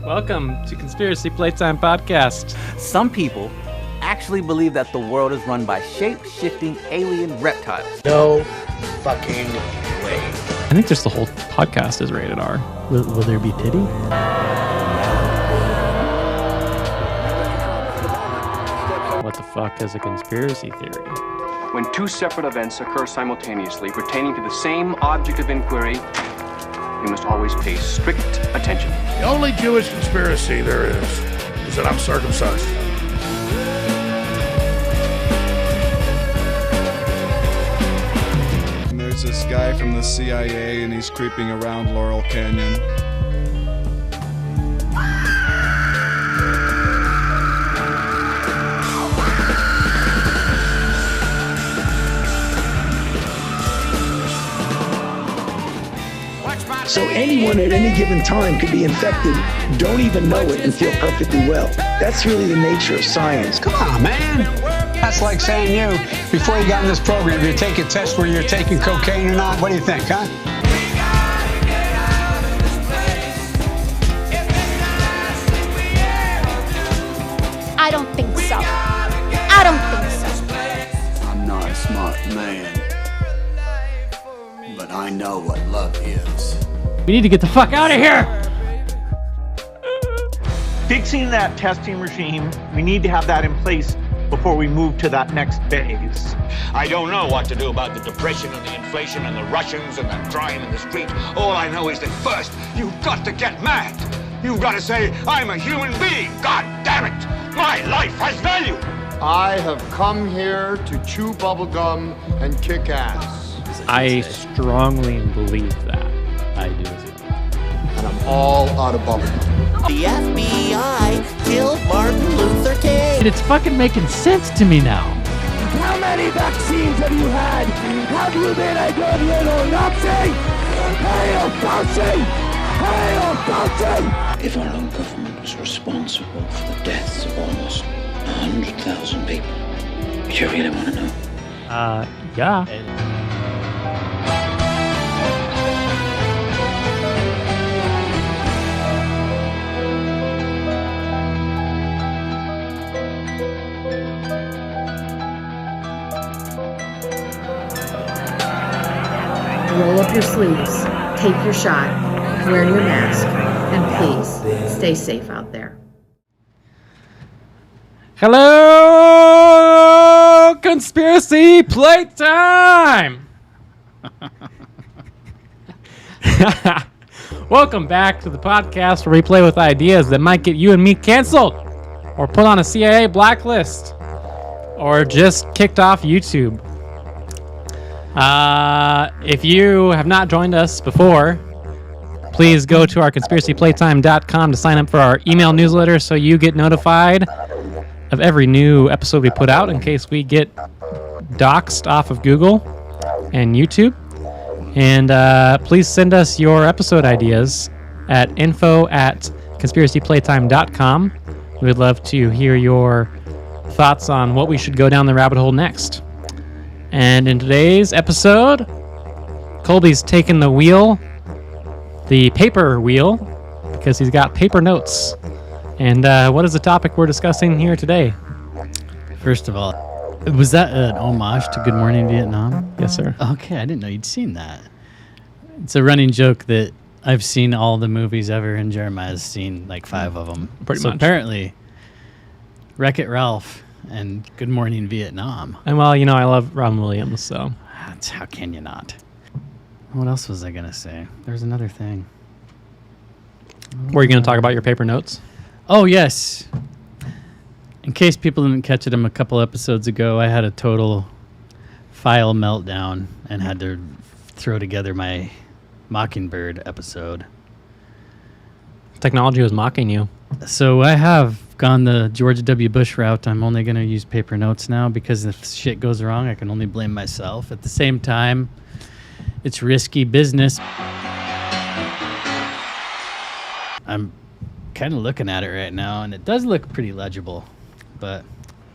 Welcome to Conspiracy Playtime Podcast. Some people actually believe that the world is run by shape-shifting alien reptiles. No fucking way. I think just the whole podcast is rated R. Will there be titty? What the fuck is a conspiracy theory? When two separate events occur simultaneously pertaining to the same object of inquiry, you must always pay strict attention. The only Jewish conspiracy there is that I'm circumcised. And there's this guy from the CIA and he's creeping around Laurel Canyon. So anyone at any given time could be infected, don't even know it, and feel perfectly well. That's really the nature of science. Come on, man. That's like saying you, before you got in this program, you take a test where you're taking cocaine or not. What do you think, huh? I don't think so. I don't think so. I'm not a smart man, but I know what love is. We need to get the fuck out of here! Fixing that testing regime, we need to have that in place before we move to that next phase. I don't know what to do about the depression and the inflation and the Russians and the crime in the street. All I know is that first, you've got to get mad. You've got to say, I'm a human being. God damn it. My life has value. I have come here to chew bubblegum and kick ass. I strongly believe that. I do as well. And I'm all out of bubblegum. The FBI killed Martin Luther King. It's fucking making sense to me now. How many vaccines have you had? Have you been a good little Nazi? Hail Fauci! Hail Fauci! If our own government was responsible for the deaths of almost 100,000 people, do you really want to know? Yeah. Roll up your sleeves, take your shot, wear your mask, and please stay safe out there. Hello, Conspiracy Playtime! Welcome back to the podcast where we play with ideas that might get you and me canceled, or put on a CIA blacklist, or just kicked off YouTube. If you have not joined us before, please go to our conspiracyplaytime.com to sign up for our email newsletter so you get notified of every new episode we put out in case we get doxxed off of Google and YouTube. And please send us your episode ideas at info@conspiracyplaytime.com. We would love to hear your thoughts on what we should go down the rabbit hole next. And in today's episode, Colby's taking the wheel, the paper wheel, because he's got paper notes. And what is the topic we're discussing here today? First of all, was that an homage to Good Morning Vietnam? Yes, sir. Okay, I didn't know you'd seen that. It's a running joke that I've seen all the movies ever, and Jeremiah's seen like 5 of them. Pretty much. Apparently, Wreck-It Ralph and Good Morning Vietnam. And well, you know, I love Robin Williams, so. How can you not? What else was I going to say? There's another thing. Were you going to talk about your paper notes? Oh, yes. In case people didn't catch it a couple episodes ago, I had a total file meltdown and had to throw together my Mockingbird episode. Technology was mocking you. So I have gone the George W. Bush route. I'm only going to use paper notes now because if shit goes wrong, I can only blame myself. At the same time, it's risky business. I'm kind of looking at it right now, and it does look pretty legible, but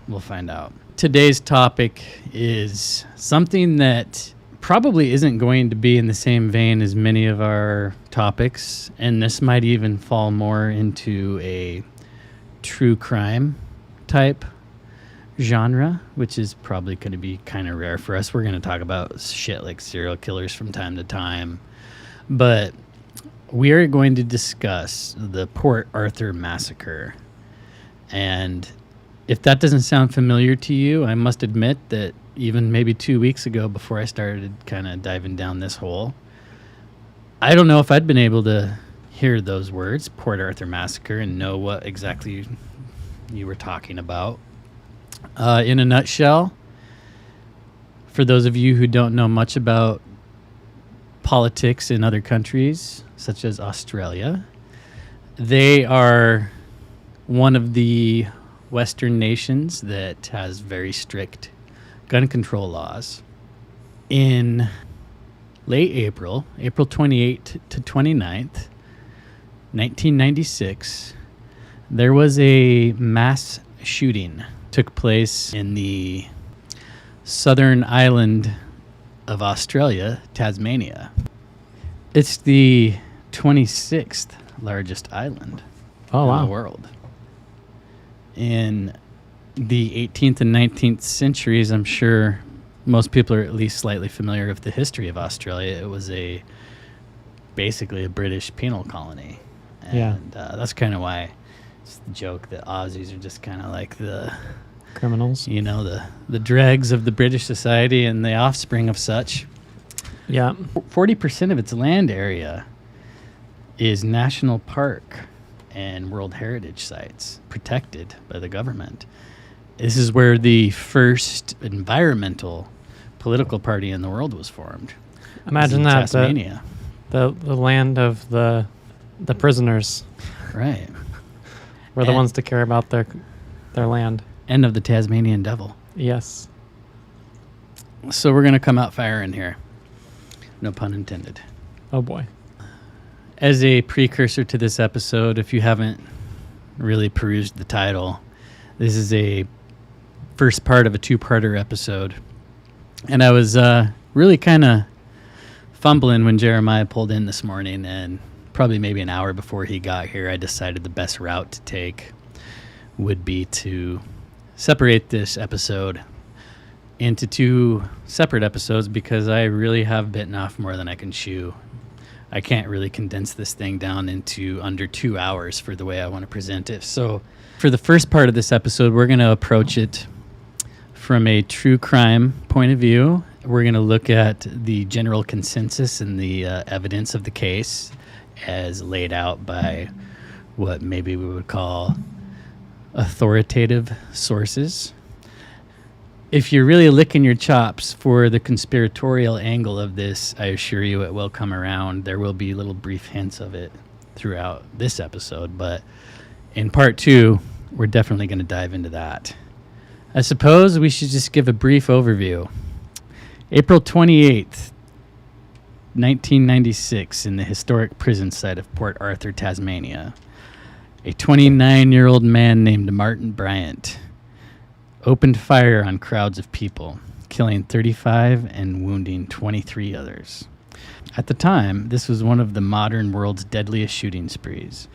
we'll find out. Today's topic is something that probably isn't going to be in the same vein as many of our topics, and this might even fall more into a true crime type genre, which is probably going to be kind of rare for us. We're going to talk about shit like serial killers from time to time, but we are going to discuss the Port Arthur Massacre. And if that doesn't sound familiar to you, I must admit that even maybe 2 weeks ago, before I started kind of diving down this hole, I don't know if I'd been able to hear those words, Port Arthur Massacre, and know what exactly you were talking about. In a nutshell, for those of you who don't know much about politics in other countries, such as Australia, they are one of the Western nations that has very strict gun control laws. In late April 28th to 29th, 1996, there was a mass shooting took place in the southern island of Australia, Tasmania. It's the 26th largest island in the world. In the 18th and 19th centuries, I'm sure most people are at least slightly familiar with the history of Australia. It was basically a British penal colony. And that's kind of why it's the joke that Aussies are just kind of like the criminals, the dregs of the British society and the offspring of such. Yeah. 40% of its land area is national park and World Heritage sites protected by the government. This is where the first environmental political party in the world was formed. Imagine that, Tasmania. The land of the prisoners. Right. We're the ones to care about their land. And of the Tasmanian devil. Yes. So we're going to come out firing here. No pun intended. Oh, boy. As a precursor to this episode, if you haven't really perused the title, this is a first part of a two-parter episode. And I was really kind of fumbling when Jeremiah pulled in this morning, and probably maybe an hour before he got here, I decided the best route to take would be to separate this episode into two separate episodes because I really have bitten off more than I can chew. I can't really condense this thing down into under 2 hours for the way I want to present it. So for the first part of this episode, we're going to approach it from a true crime point of view. We're going to look at the general consensus and the evidence of the case as laid out by what maybe we would call authoritative sources. If you're really licking your chops for the conspiratorial angle of this, I assure you it will come around. There will be little brief hints of it throughout this episode, but in part two, we're definitely going to dive into that. I suppose we should just give a brief overview. April 28th, 1996, in the historic prison site of Port Arthur, Tasmania, a 29-year-old man named Martin Bryant opened fire on crowds of people, killing 35 and wounding 23 others. At the time, this was one of the modern world's deadliest shooting sprees.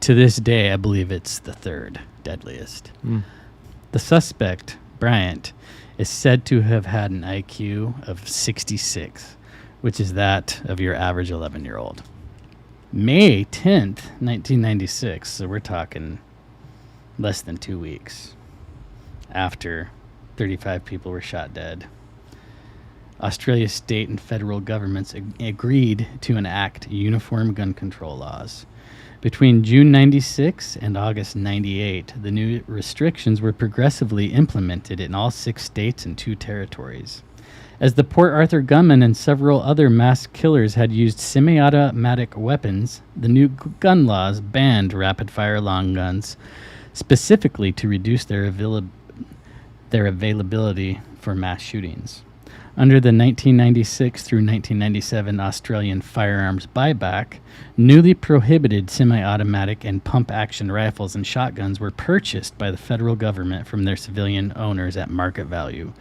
To this day, I believe it's the third deadliest. The suspect, Bryant, is said to have had an IQ of 66, which is that of your average 11-year-old. May 10th, 1996, so we're talking less than 2 weeks after 35 people were shot dead, Australia's state and federal governments agreed to enact uniform gun control laws. Between June 96 and August 98, the new restrictions were progressively implemented in all 6 states and 2 territories. As the Port Arthur gunman and several other mass killers had used semi-automatic weapons, the new gun laws banned rapid-fire long guns, specifically to reduce their availability for mass shootings. Under the 1996 through 1997 Australian firearms buyback, newly prohibited semi-automatic and pump-action rifles and shotguns were purchased by the federal government from their civilian owners at market value,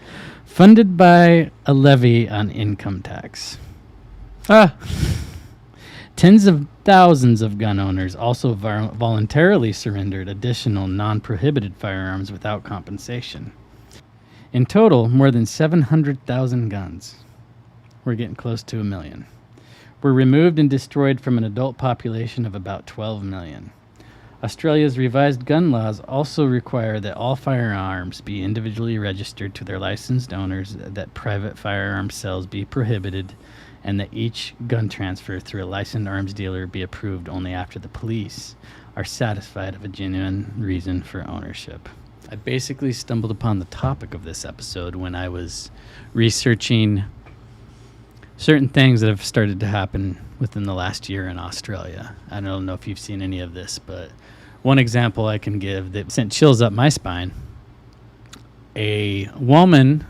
funded by a levy on income tax. Tens of thousands of gun owners also voluntarily surrendered additional non-prohibited firearms without compensation. In total, more than 700,000 guns, we're getting close to 1 million, were removed and destroyed from an adult population of about 12 million. Australia's revised gun laws also require that all firearms be individually registered to their licensed owners, that private firearm sales be prohibited, and that each gun transfer through a licensed arms dealer be approved only after the police are satisfied of a genuine reason for ownership. I basically stumbled upon the topic of this episode when I was researching certain things that have started to happen within the last year in Australia. I don't know if you've seen any of this, but one example I can give that sent chills up my spine. A woman,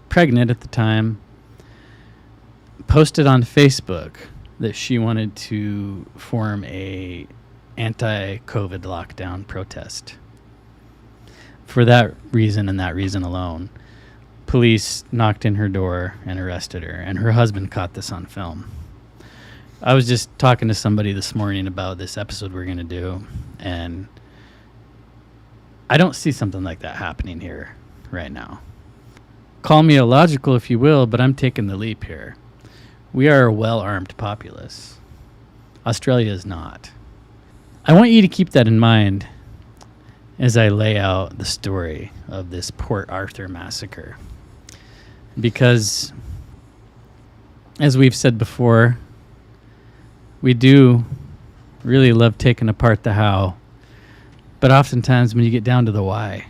pregnant at the time, posted on Facebook that she wanted to form a anti-COVID lockdown protest. For that reason and that reason alone, police knocked in her door and arrested her, and her husband caught this on film. I was just talking to somebody this morning about this episode we're going to do, and I don't see something like that happening here right now. Call me illogical if you will, but I'm taking the leap here. We are a well-armed populace. Australia is not. I want you to keep that in mind as I lay out the story of this Port Arthur massacre. Because, as we've said before, we do really love taking apart the how, but oftentimes when you get down to the why,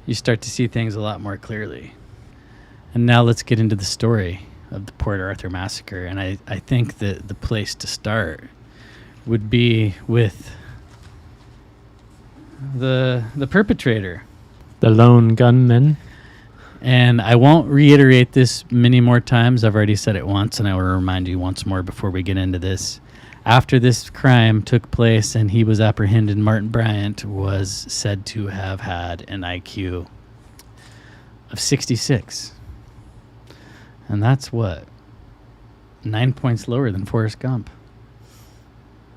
you start to see things a lot more clearly. And now let's get into the story of the Port Arthur massacre, and I think that the place to start would be with the perpetrator, the lone gunman. And I won't reiterate this many more times. I've already said it once, and I will remind you once more before we get into this. After this crime took place and he was apprehended, Martin Bryant was said to have had an IQ of 66. And that's what? 9 points lower than Forrest Gump.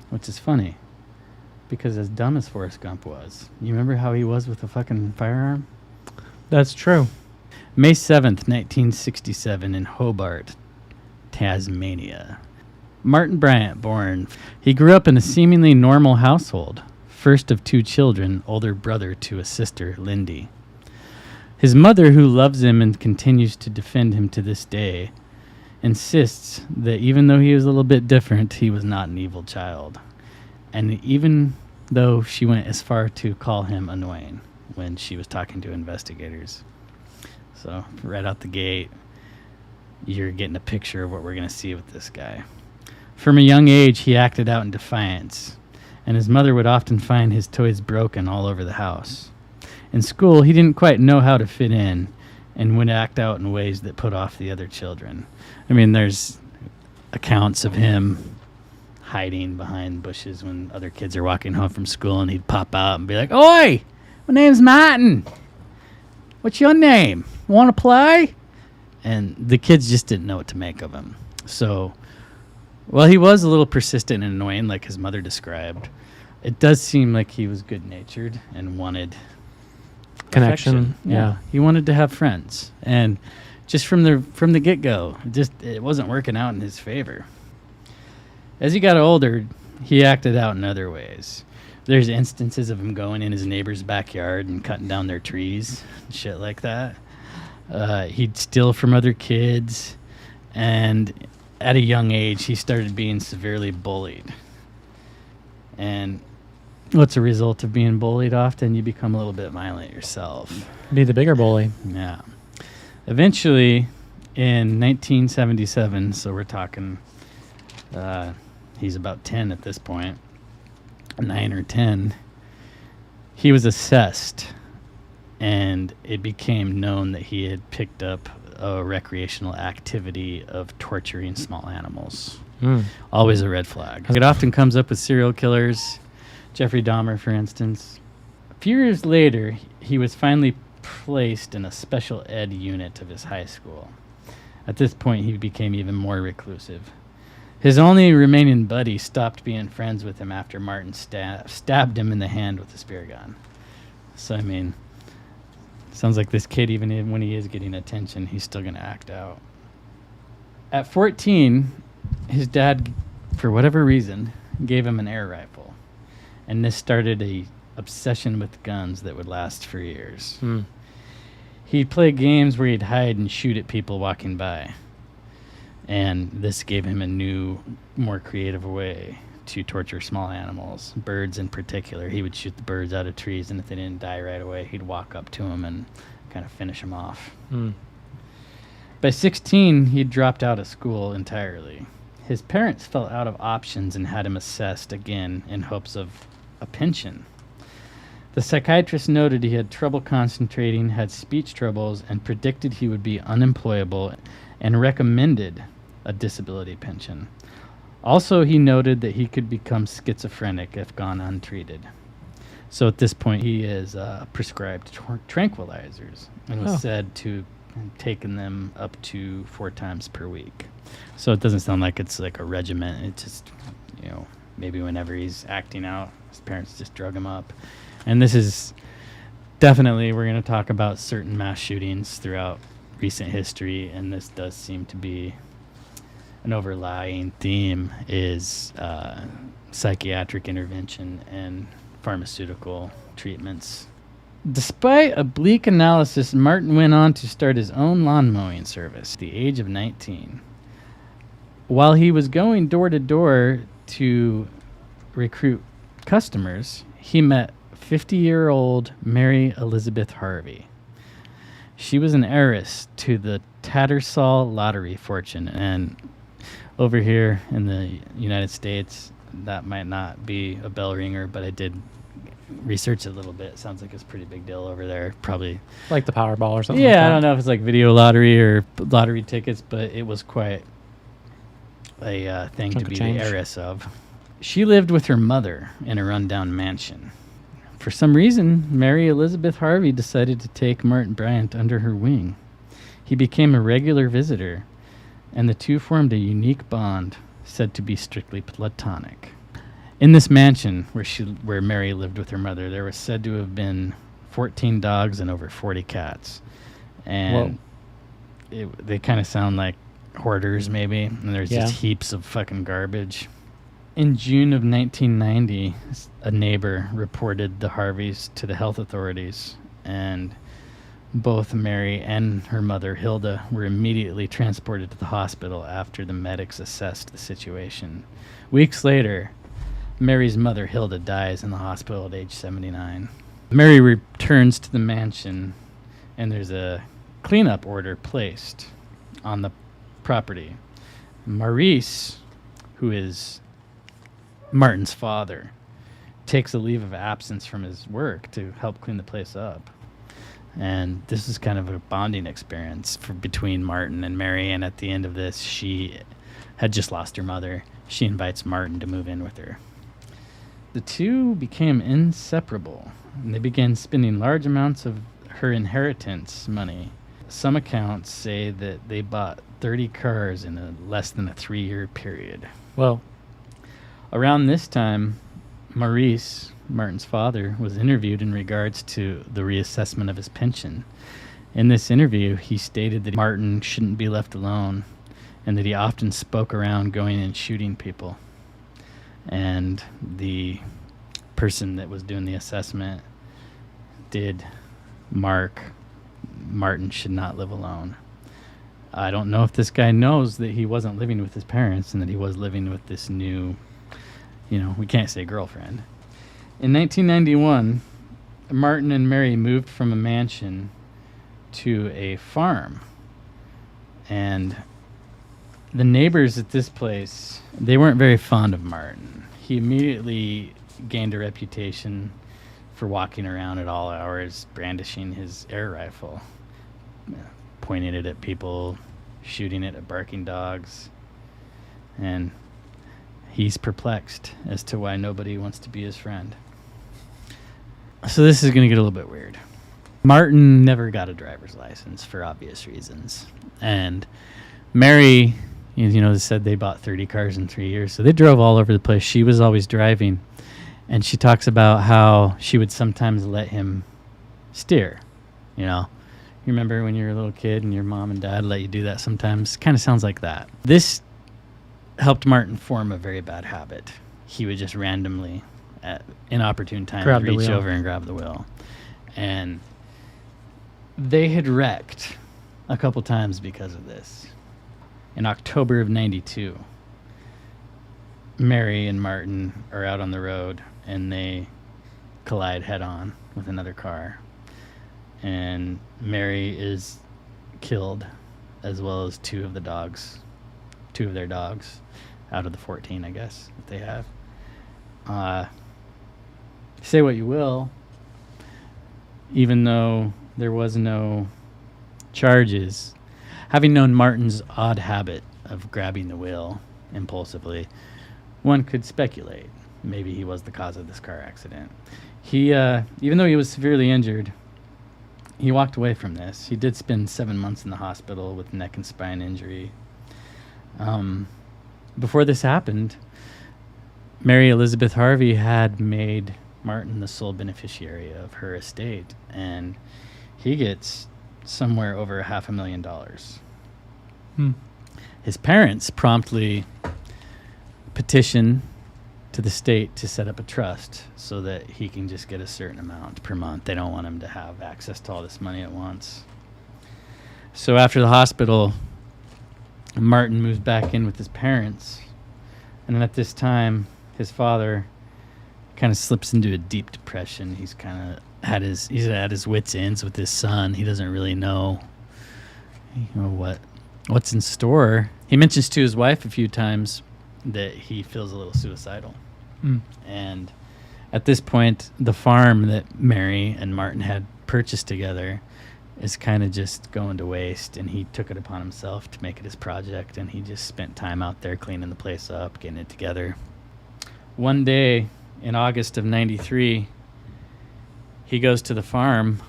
Which is funny. Because as dumb as Forrest Gump was, you remember how he was with a fucking firearm? That's true. May 7th, 1967 in Hobart, Tasmania. Martin Bryant born. He grew up in a seemingly normal household. First of 2 children, older brother to a sister, Lindy. His mother, who loves him and continues to defend him to this day, insists that even though he was a little bit different, he was not an evil child. And even though she went as far to call him annoying when she was talking to investigators. So right out the gate, you're getting a picture of what we're going to see with this guy. From a young age, he acted out in defiance, and his mother would often find his toys broken all over the house. In school, he didn't quite know how to fit in and would act out in ways that put off the other children. I mean, there's accounts of him hiding behind bushes when other kids are walking home from school, and he'd pop out and be like, "Oi, my name's Martin. What's your name? Want to play?" And the kids just didn't know what to make of him. So, well, he was a little persistent and annoying, like his mother described. It does seem like he was good-natured and wanted connection. Affection. Yeah. He wanted to have friends, and just from the get-go, it wasn't working out in his favor. As he got older, he acted out in other ways. There's instances of him going in his neighbor's backyard and cutting down their trees and shit like that. He'd steal from other kids, and at a young age, he started being severely bullied. And what's a result of being bullied? Often you become a little bit violent yourself. Be the bigger bully. Yeah. Eventually, in 1977, so we're talking, he's about 10 at this point, 9 or 10, he was assessed, and it became known that he had picked up a recreational activity of torturing small animals. Mm. Always a red flag. It often comes up with serial killers, Jeffrey Dahmer, for instance. A few years later, he was finally placed in a special ed unit of his high school. At this point, he became even more reclusive. His only remaining buddy stopped being friends with him after Martin stabbed him in the hand with a spear gun. So, I mean, sounds like this kid, even when he is getting attention, he's still going to act out. At 14, his dad, for whatever reason, gave him an air rifle. And this started a obsession with guns that would last for years. Mm. He'd play games where he'd hide and shoot at people walking by. And this gave him a new, more creative way to torture small animals, birds in particular. He would shoot the birds out of trees, and if they didn't die right away, he'd walk up to them and kind of finish them off. Mm. By 16, he'd dropped out of school entirely. His parents fell out of options and had him assessed again in hopes of a pension. The psychiatrist noted he had trouble concentrating, had speech troubles, and predicted he would be unemployable and recommended a disability pension. Also, he noted that he could become schizophrenic if gone untreated. So at this point, he is prescribed tranquilizers and was said to have taken them up to 4 times per week. So it doesn't sound like it's like a regimen. It's just, maybe whenever he's acting out, his parents just drug him up. And this is definitely, we're going to talk about certain mass shootings throughout recent history, and this does seem to be an overlying theme is psychiatric intervention and pharmaceutical treatments. Despite a bleak analysis, Martin went on to start his own lawn mowing service at the age of 19. While he was going door to door to recruit customers, he met 50-year-old Mary Elizabeth Harvey. She was an heiress to the Tattersall lottery fortune, and over here in the United States, that might not be a bell ringer, but I did research it a little bit. It sounds like it's a pretty big deal over there. Probably like the Powerball or something. Yeah, like that. I don't know if it's like video lottery or lottery tickets, but it was quite a thing to be the heiress of. She lived with her mother in a rundown mansion. For some reason, Mary Elizabeth Harvey decided to take Martin Bryant under her wing. He became a regular visitor, and the two formed a unique bond said to be strictly platonic. In this mansion where Mary lived with her mother, there was said to have been 14 dogs and over 40 cats. And they kind of sound like hoarders maybe, and there's just heaps of fucking garbage. In June of 1990, a neighbor reported the Harveys to the health authorities, and both Mary and her mother, Hilda, were immediately transported to the hospital after the medics assessed the situation. Weeks later, Mary's mother, Hilda, dies in the hospital at age 79. Mary returns to the mansion, and there's a cleanup order placed on the property. Maurice, who is Martin's father, takes a leave of absence from his work to help clean the place up. And this is kind of a bonding experience between Martin and Mary. And at the end of this, she had just lost her mother. She invites Martin to move in with her. The two became inseparable, and they began spending large amounts of her inheritance money. Some accounts say that they bought 30 cars in less than a 3-year period. Well, around this time, Maurice, Martin's father, was interviewed in regards to the reassessment of his pension. In this interview, he stated that Martin shouldn't be left alone and that he often spoke around going and shooting people. And the person that was doing the assessment did mark Martin should not live alone. I don't know if this guy knows that he wasn't living with his parents and that he was living with this new, we can't say girlfriend. In 1991, Martin and Mary moved from a mansion to a farm. And the neighbors at this place, they weren't very fond of Martin. He immediately gained a reputation for walking around at all hours, brandishing his air rifle, pointing it at people, shooting it at barking dogs. And he's perplexed as to why nobody wants to be his friend. So this is going to get a little bit weird. Martin never got a driver's license for obvious reasons. And Mary, said they bought 30 cars in 3 years. So they drove all over the place. She was always driving. And she talks about how she would sometimes let him steer. You remember when you were a little kid and your mom and dad let you do that sometimes? Kind of sounds like that. This helped Martin form a very bad habit. He would just randomly, at inopportune times, reach over and grab the wheel. And they had wrecked a couple times because of this. In October of 92, Mary and Martin are out on the road and they collide head-on with another car. And Mary is killed, as well as two of their dogs, out of the 14, I guess, that they have. Say what you will, even though there was no charges, having known Martin's odd habit of grabbing the wheel impulsively, one could speculate maybe he was the cause of this car accident. He, even though he was severely injured, he walked away from this. He did spend 7 months in the hospital with neck and spine injury. Before this happened, Mary Elizabeth Harvey had made Martin the sole beneficiary of her estate, and he gets somewhere over $500,000. His parents promptly petition to the state to set up a trust so that he can just get a certain amount per month. They don't want him to have access to all this money at once. So after the hospital, Martin moves back in with his parents, and at this time, his father kind of slips into a deep depression. He's kind of at his wits' ends with his son. He doesn't really know, what's in store. He mentions to his wife a few times that he feels a little suicidal. And at this point, the farm that Mary and Martin had purchased together is kind of just going to waste, and he took it upon himself to make it his project, and he just spent time out there cleaning the place up, getting it together. One day in August of 93, he goes to the farm.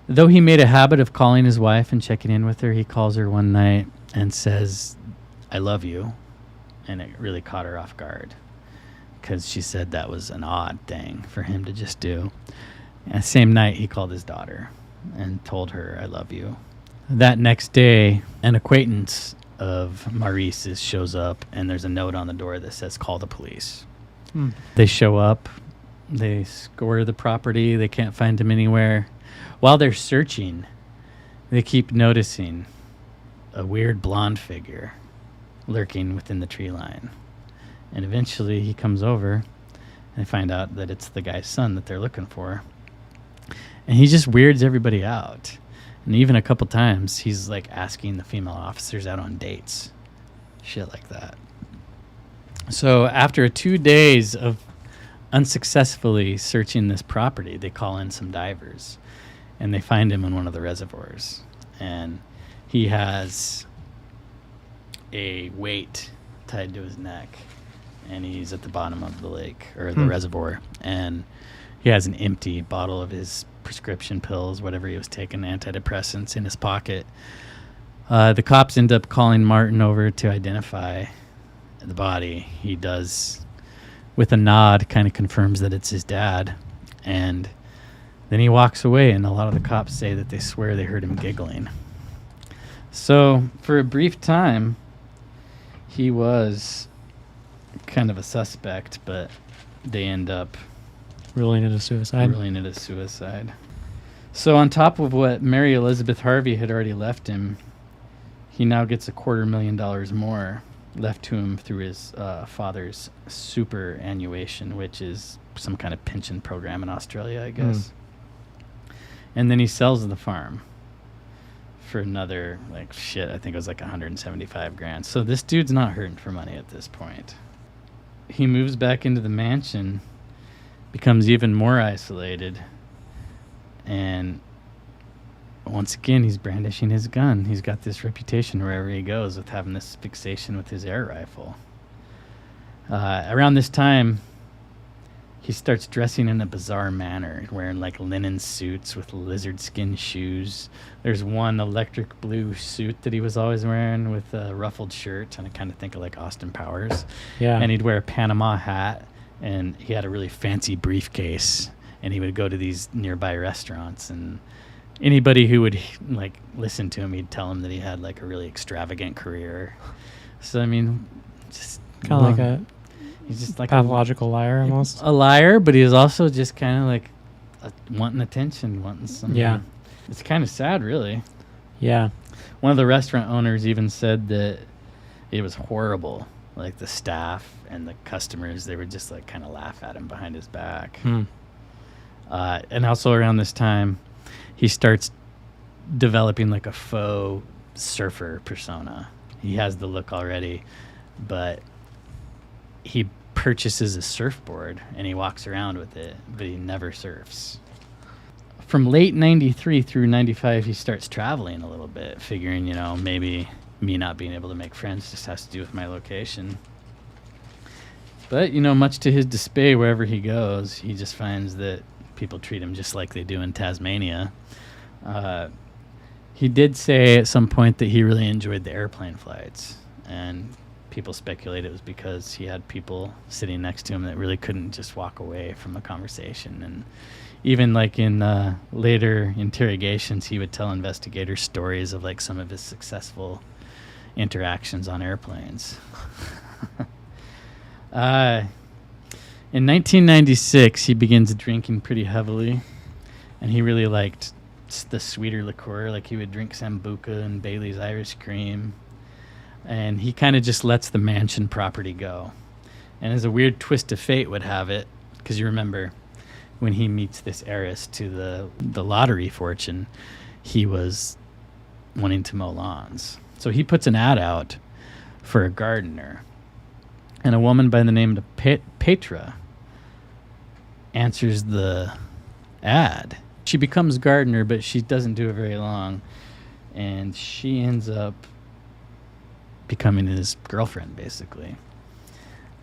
Though he made a habit of calling his wife and checking in with her, he calls her one night and says, "I love you." And it really caught her off guard, because she said that was an odd thing for him to just do. And the same night, he called his daughter and told her, "I love you." That next day, an acquaintance of Maurice's shows up, and there's a note on the door that says, "Call the police." They show up. They scour the property. They can't find him anywhere. While they're searching, they keep noticing a weird blonde figure lurking within the tree line. And eventually he comes over, and they find out that it's the guy's son that they're looking for. And he just weirds everybody out. And even a couple times, he's like asking the female officers out on dates. Shit like that. So after 2 days of unsuccessfully searching this property, they call in some divers, and they find him in one of the reservoirs. And he has a weight tied to his neck, and he's at the bottom of the lake, or the reservoir, and he has an empty bottle of his prescription pills, whatever he was taking, antidepressants, in his pocket. The cops end up calling Martin over to identify the body. He does, with a nod, kind of confirms that it's his dad, and then he walks away, and a lot of the cops say that they swear they heard him giggling. So for a brief time, he was kind of a suspect, but they end up ruling it a suicide. So on top of what Mary Elizabeth Harvey had already left him, he now gets $250,000 more left to him through his father's superannuation, which is some kind of pension program in Australia, I guess. And then he sells the farm for another, I think it was like $175,000. So this dude's not hurting for money at this point. He moves back into the mansion, becomes even more isolated, and once again, he's brandishing his gun. He's got this reputation wherever he goes with having this fixation with his air rifle. Around this time, he starts dressing in a bizarre manner, wearing like linen suits with lizard skin shoes. There's one electric blue suit that he was always wearing with a ruffled shirt, and I kind of think of like Austin Powers. Yeah. And he'd wear a Panama hat, and he had a really fancy briefcase, and he would go to these nearby restaurants, and anybody who would like listen to him, he'd tell him that he had like a really extravagant career. So I mean, just kind of like he's just like pathological liar almost. A liar, but he's also just kind of like wanting attention, wanting some. Yeah. It's kind of sad, really. Yeah. One of the restaurant owners even said that it was horrible. Like the staff and the customers, they would just like kind of laugh at him behind his back. And also around this time, he starts developing like a faux surfer persona. He has the look already, but he purchases a surfboard and he walks around with it, but he never surfs. From late 93 through 95, he starts traveling a little bit, figuring, maybe me not being able to make friends just has to do with my location. But, much to his dismay, wherever he goes, he just finds that people treat him just like they do in Tasmania. He did say at some point that he really enjoyed the airplane flights, and people speculate it was because he had people sitting next to him that really couldn't just walk away from a conversation. And even like in later interrogations, he would tell investigators stories of like some of his successful interactions on airplanes. In 1996, he begins drinking pretty heavily, and he really liked the sweeter liqueur. Like he would drink Sambuca and Bailey's Irish Cream, and he kind of just lets the mansion property go. And as a weird twist of fate would have it, because you remember when he meets this heiress to the lottery fortune, he was wanting to mow lawns. So he puts an ad out for a gardener, and a woman by the name of Petra answers the ad. She becomes gardener, but she doesn't do it very long, and she ends up becoming his girlfriend, basically.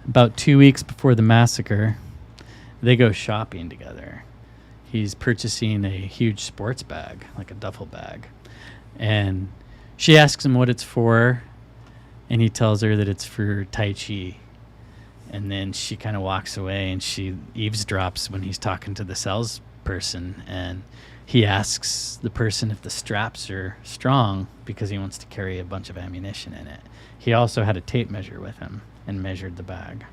About 2 weeks before the massacre, they go shopping together. He's purchasing a huge sports bag, like a duffel bag, and she asks him what it's for, and he tells her that it's for Tai Chi. And then she kind of walks away, and she eavesdrops when he's talking to the salesperson, and he asks the person if the straps are strong because he wants to carry a bunch of ammunition in it. He also had a tape measure with him and measured the bag.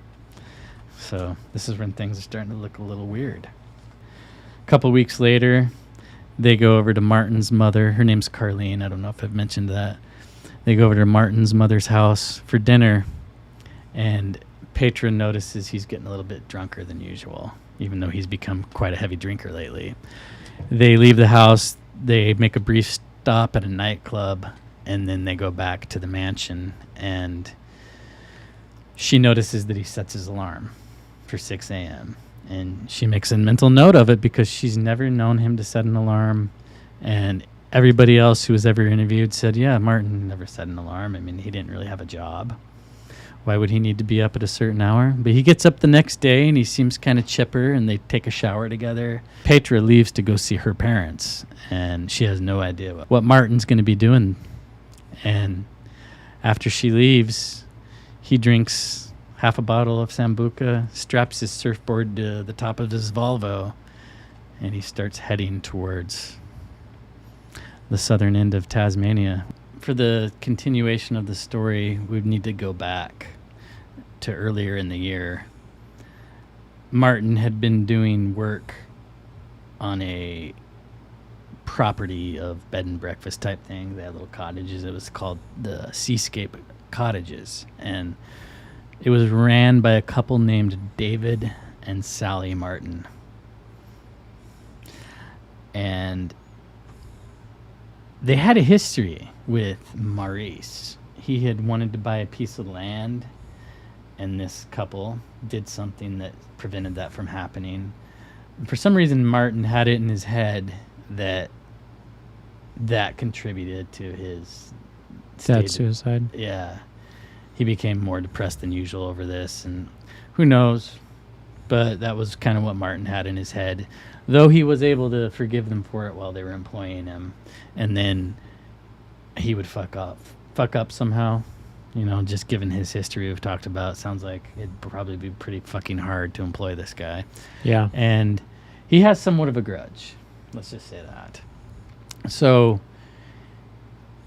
So this is when things are starting to look a little weird. A couple weeks later, they go over to Martin's mother. Her name's Carlene. I don't know if I've mentioned that. They go over to Martin's mother's house for dinner, and Petra notices he's getting a little bit drunker than usual, even though he's become quite a heavy drinker lately. They leave the house. They make a brief stop at a nightclub, and then they go back to the mansion, and she notices that he sets his alarm for 6 a.m., and she makes a mental note of it because she's never known him to set an alarm. And everybody else who was ever interviewed said, yeah, Martin never set an alarm. I mean, he didn't really have a job. Why would he need to be up at a certain hour? But he gets up the next day, and he seems kind of chipper, and they take a shower together. Petra leaves to go see her parents, and she has no idea what Martin's going to be doing. And after she leaves, he drinks half a bottle of Sambuca, straps his surfboard to the top of his Volvo, and he starts heading towards the southern end of Tasmania. For the continuation of the story, we need to go back to earlier in the year. Martin had been doing work on a property of bed and breakfast type thing. They had little cottages. It was called the Seascape Cottages, and it was ran by a couple named David and Sally Martin. And they had a history with Maurice. He had wanted to buy a piece of land, and this couple did something that prevented that from happening. And for some reason, Martin had it in his head that that contributed to his Dad's suicide. Yeah. He became more depressed than usual over this, and who knows? But that was kind of what Martin had in his head, though he was able to forgive them for it while they were employing him, and then he would fuck up somehow. You know, just given his history we've talked about, sounds like it'd probably be pretty fucking hard to employ this guy. Yeah. And he has somewhat of a grudge. Let's just say that. So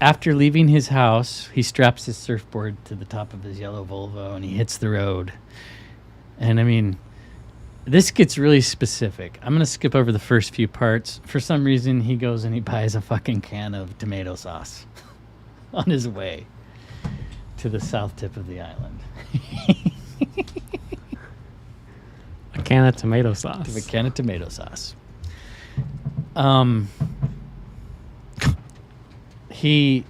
after leaving his house, he straps his surfboard to the top of his yellow Volvo and he hits the road. And I mean, this gets really specific. I'm going to skip over the first few parts. For some reason, he goes and he buys a fucking can of tomato sauce on his way to the south tip of the island. A can of tomato sauce. A can of tomato sauce. He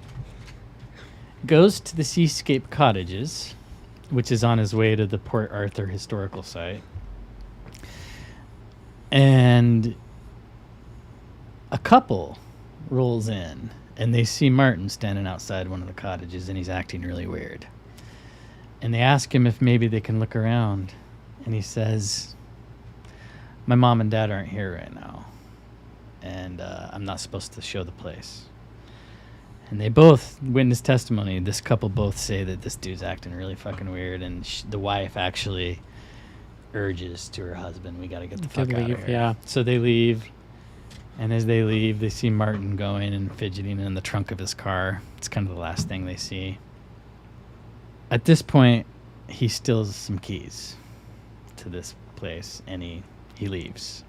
goes to the Seascape Cottages, which is on his way to the Port Arthur historical site. And a couple rolls in, and they see Martin standing outside one of the cottages, and he's acting really weird. And they ask him if maybe they can look around. And he says, my mom and dad aren't here right now, and I'm not supposed to show the place. And they both witness testimony. This couple both say that this dude's acting really fucking weird, and the wife actually urges to her husband, we got to get the fuck out of here. Yeah. So they leave, and as they leave, they see Martin going and fidgeting in the trunk of his car. It's kind of the last thing they see. At this point, he steals some keys to this place, and he leaves.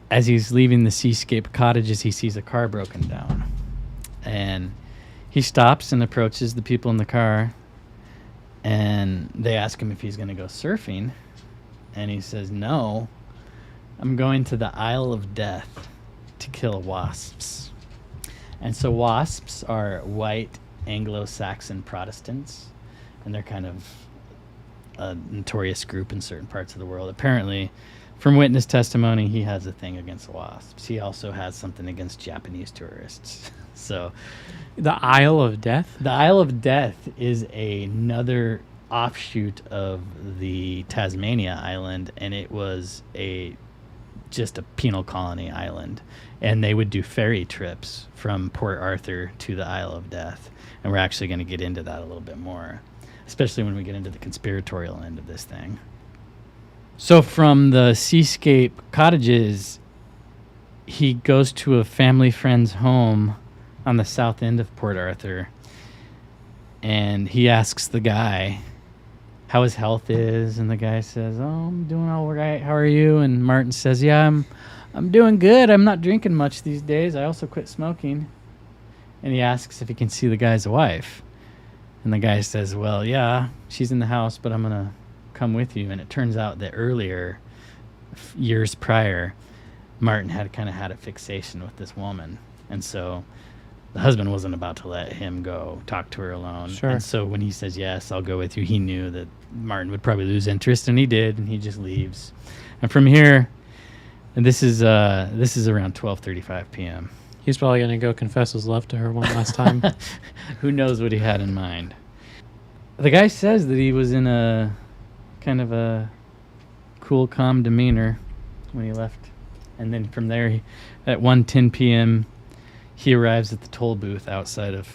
As he's leaving the Seascape Cottages, he sees a car broken down. And he stops and approaches the people in the car, and they ask him if he's going to go surfing. And he says, no, I'm going to the Isle of Death to kill wasps. And so wasps are white Anglo-Saxon Protestants, and they're kind of a notorious group in certain parts of the world. Apparently, from witness testimony, he has a thing against wasps. He also has something against Japanese tourists. So, the Isle of Death? The Isle of Death is another offshoot of the Tasmania island, and it was just a penal colony island. And they would do ferry trips from Port Arthur to the Isle of Death. And we're actually going to get into that a little bit more, especially when we get into the conspiratorial end of this thing. So from the Seascape Cottages, he goes to a family friend's home on the south end of Port Arthur, and he asks the guy how his health is, and the guy says, oh, I'm doing all right, how are you? And Martin says, yeah, I'm doing good, I'm not drinking much these days, I also quit smoking. And he asks if he can see the guy's wife, and the guy says, well, yeah, she's in the house, but I'm gonna come with you. And it turns out that earlier, years prior, Martin had kind of had a fixation with this woman, and so the husband wasn't about to let him go talk to her alone. Sure. And so when he says, yes, I'll go with you, he knew that Martin would probably lose interest, and he did, and he just leaves. And from here, and this is around 12:35 p.m. He's probably going to go confess his love to her one last time. Who knows what he had in mind. The guy says that he was in a kind of a cool, calm demeanor when he left. And then from there, at 1:10 p.m., he arrives at the toll booth outside of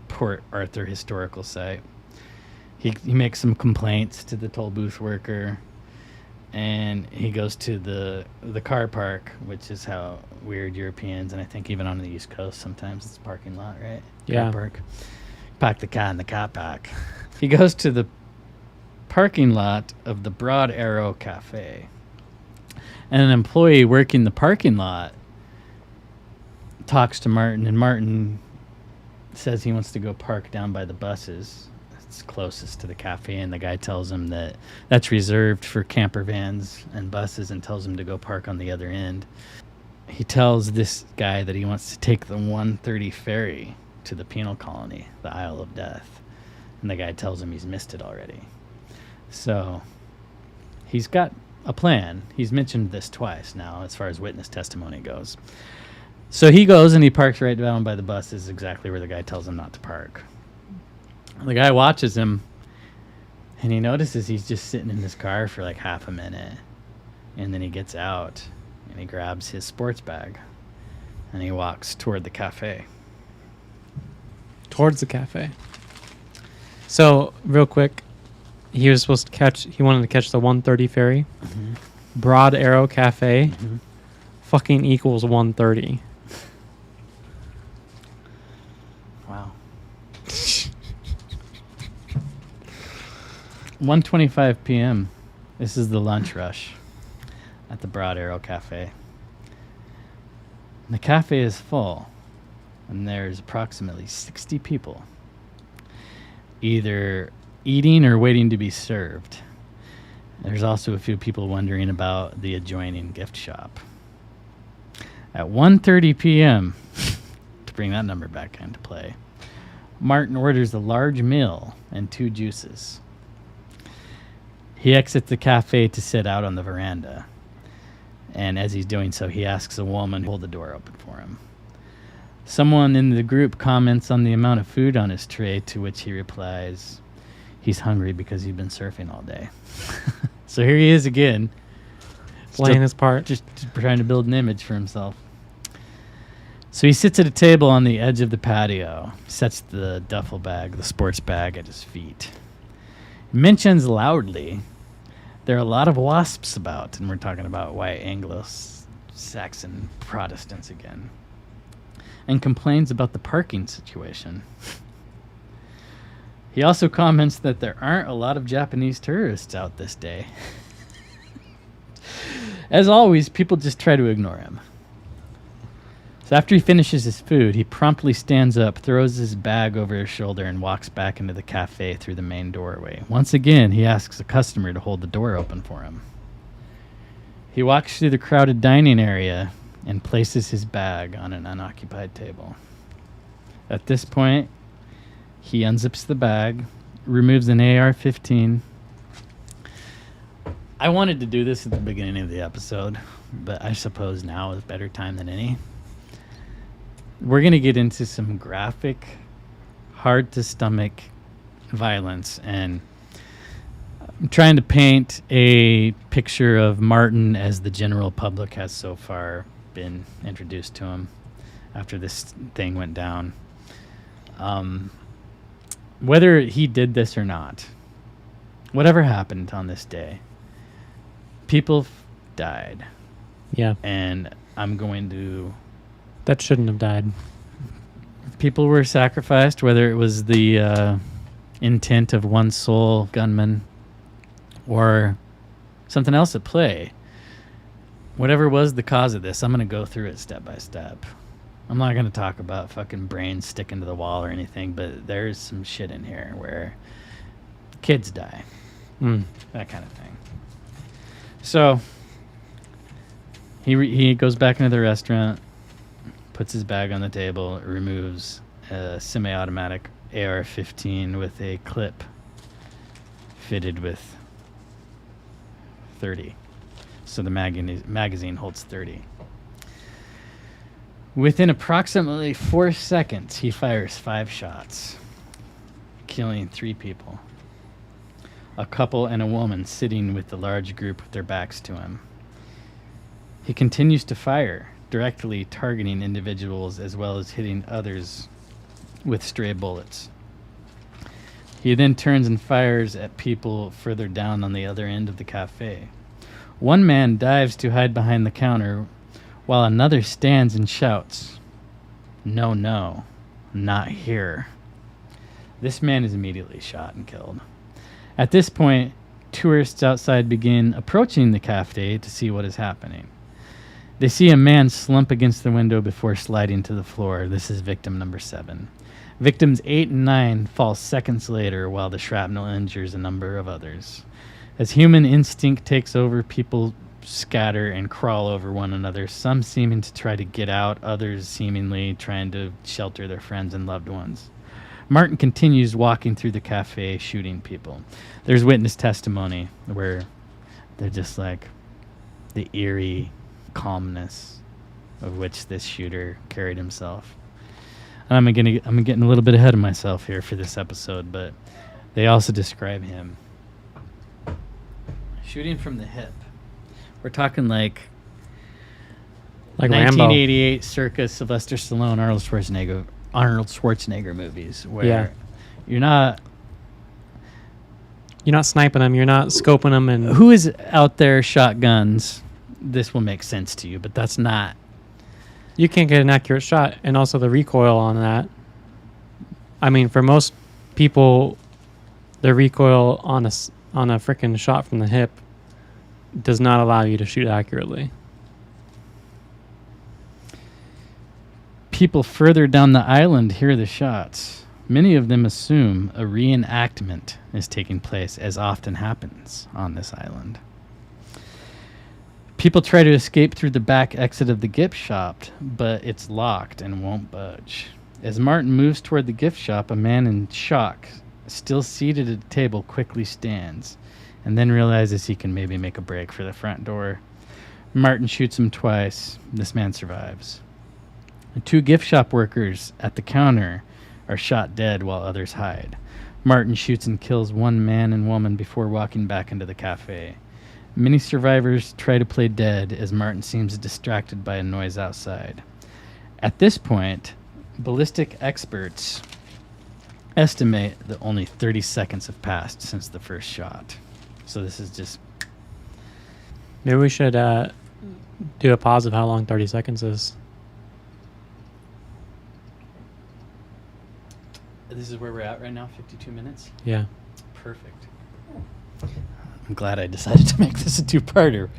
Port Arthur Historical Site. He makes some complaints to the toll booth worker, and he goes to the car park, which is how weird Europeans, and I think even on the East Coast sometimes it's a parking lot, right? Yeah. Car park. Park the car in the car park. He goes to the parking lot of the Broad Arrow Cafe, and an employee working the parking lot talks to Martin, and Martin says he wants to go park down by the buses. It's closest to the cafe, and the guy tells him that that's reserved for camper vans and buses, and tells him to go park on the other end. He tells this guy that he wants to take the 1:30 ferry to the penal colony, the Isle of Death, and the guy tells him he's missed it already. So he's got a plan. He's mentioned this twice now as far as witness testimony goes. So he goes and he parks right down by the buses, exactly where the guy tells him not to park. The guy watches him, and he notices he's just sitting in his car for like half a minute. And then he gets out, and he grabs his sports bag, and he walks toward the cafe. Towards the cafe. So, real quick, he wanted to catch the 1:30 ferry. Mm-hmm. Broad Arrow Cafe fucking equals 1:30. Wow. 1:25 p.m. This is the lunch rush at the Broad Arrow Cafe. The cafe is full, and there's approximately 60 people, either eating or waiting to be served. There's also a few people wondering about the adjoining gift shop. At 1:30 p.m., to bring that number back into play, Martin orders a large meal and 2 juices. He exits the cafe to sit out on the veranda, and as he's doing so, he asks a woman to hold the door open for him. Someone in the group comments on the amount of food on his tray, to which he replies, he's hungry because he's been surfing all day. So here he is again, playing his part, just trying to build an image for himself. So he sits at a table on the edge of the patio, sets the duffel bag, the sports bag, at his feet. He mentions loudly, there are a lot of wasps about, and we're talking about white Anglo-Saxon Protestants again, and complains about the parking situation. He also comments that there aren't a lot of Japanese tourists out this day. As always, people just try to ignore him. So after he finishes his food, he promptly stands up, throws his bag over his shoulder, and walks back into the cafe through the main doorway. Once again, he asks a customer to hold the door open for him. He walks through the crowded dining area and places his bag on an unoccupied table. At this point, he unzips the bag, removes an AR-15. I wanted to do this at the beginning of the episode, but I suppose now is a better time than any. We're going to get into some graphic, hard-to-stomach violence, and I'm trying to paint a picture of Martin as the general public has so far been introduced to him after this thing went down. Whether he did this or not, whatever happened on this day, people died. Yeah. And I'm going to... That shouldn't have died. People were sacrificed, whether it was the intent of one sole gunman or something else at play. Whatever was the cause of this, I'm going to go through it step by step. I'm not going to talk about fucking brains sticking to the wall or anything, but there's some shit in here where kids die. That kind of thing. So he goes back into the restaurant, puts his bag on the table, removes a semi-automatic AR-15 with a clip fitted with 30. So the magazine holds 30. Within approximately 4 seconds, he fires 5 shots, killing 3 people. A couple and a woman sitting with the large group with their backs to him. He continues to fire, directly targeting individuals as well as hitting others with stray bullets. He then turns and fires at people further down on the other end of the cafe. One man dives to hide behind the counter, while another stands and shouts, "No, no, not here." This man is immediately shot and killed. At this point, tourists outside begin approaching the cafe to see what is happening. They see a man slump against the window before sliding to the floor. This is victim number 7. Victims 8 and 9 fall seconds later, while the shrapnel injures a number of others. As human instinct takes over, people scatter and crawl over one another, some seeming to try to get out, others seemingly trying to shelter their friends and loved ones. Martin continues walking through the cafe, shooting people. There's witness testimony where they're just like the eerie calmness of which this shooter carried himself. And I'm getting a little bit ahead of myself here for this episode, but they also describe him shooting from the hip. We're talking like 1988 Rambo. circa Sylvester Stallone, Arnold Schwarzenegger movies where you're not sniping them, you're not scoping them. And who is out there shotguns? This will make sense to you, but that's not. You can't get an accurate shot, and also the recoil on that. I mean, for most people, the recoil on a freaking shot from the hip does not allow you to shoot accurately. People further down the island hear the shots. Many of them assume a reenactment is taking place, as often happens on this island. People try to escape through the back exit of the gift shop, but it's locked and won't budge. As Martin moves toward the gift shop, a man in shock, still seated at a table, quickly stands and then realizes he can maybe make a break for the front door. Martin shoots him twice. This man survives. The 2 gift shop workers at the counter are shot dead while others hide. Martin shoots and kills 1 man and woman before walking back into the cafe. Many survivors try to play dead as Martin seems distracted by a noise outside. At this point, ballistic experts estimate that only 30 seconds have passed since the first shot. So this is just... Maybe we should do a pause of how long 30 seconds is. This is where we're at right now, 52 minutes? Yeah. Perfect. I'm glad I decided to make this a 2-parter.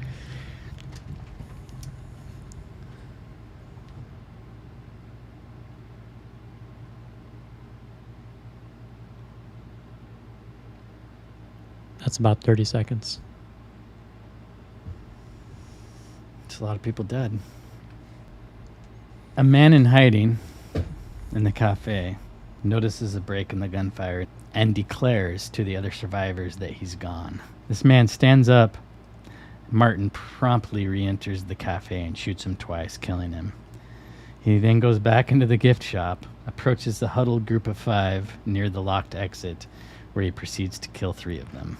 That's about 30 seconds. It's a lot of people dead. A man in hiding in the cafe notices a break in the gunfire and declares to the other survivors that he's gone. This man stands up. Martin promptly re-enters the cafe and shoots him twice, killing him. He then goes back into the gift shop, approaches the huddled group of 5 near the locked exit, where he proceeds to kill 3 of them.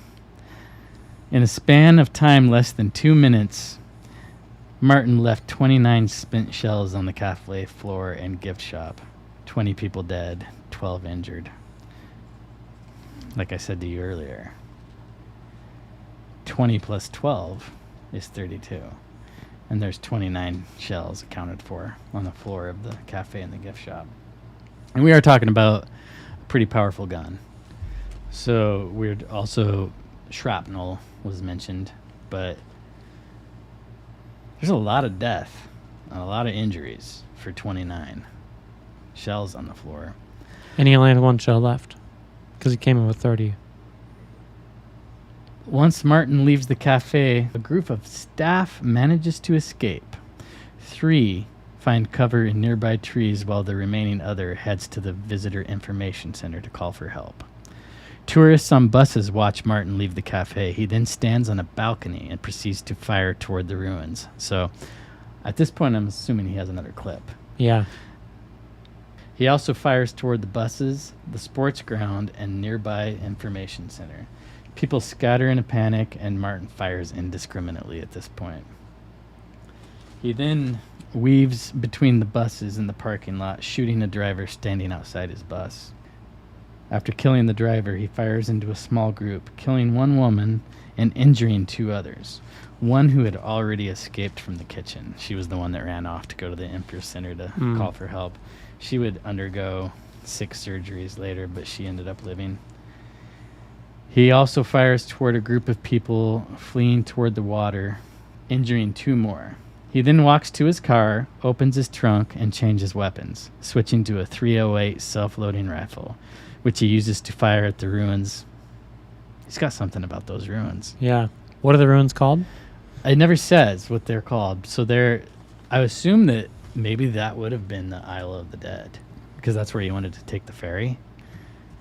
In a span of time less than 2 minutes, Martin left 29 spent shells on the cafe floor and gift shop. 20 people dead, 12 injured. Like I said to you earlier, 20 plus 12 is 32. And there's 29 shells accounted for on the floor of the cafe and the gift shop. And we are talking about a pretty powerful gun. So we're also, shrapnel was mentioned, but there's a lot of death and a lot of injuries for 29 shells on the floor. And he only had 1 shell left because he came in with 30. Once Martin leaves the cafe, a group of staff manages to escape. 3 find cover in nearby trees while the remaining other heads to the visitor information center to call for help. Tourists on buses watch Martin leave the cafe. He then stands on a balcony and proceeds to fire toward the ruins. So at this point, I'm assuming he has another clip. Yeah. He also fires toward the buses, the sports ground, and nearby information center. People scatter in a panic, and Martin fires indiscriminately at this point. He then weaves between the buses in the parking lot, shooting a driver standing outside his bus. After killing the driver, he fires into a small group, killing 1 woman and injuring 2 others. One who had already escaped from the kitchen. She was the one that ran off to go to the info center to call for help. She would undergo 6 surgeries later, but she ended up living. He also fires toward a group of people fleeing toward the water, injuring 2 more. He then walks to his car, opens his trunk, and changes weapons, switching to a .308 self-loading rifle, which he uses to fire at the ruins. He's got something about those ruins. Yeah. What are the ruins called? It never says what they're called. So I assume that maybe that would have been the Isle of the Dead, because that's where he wanted to take the ferry.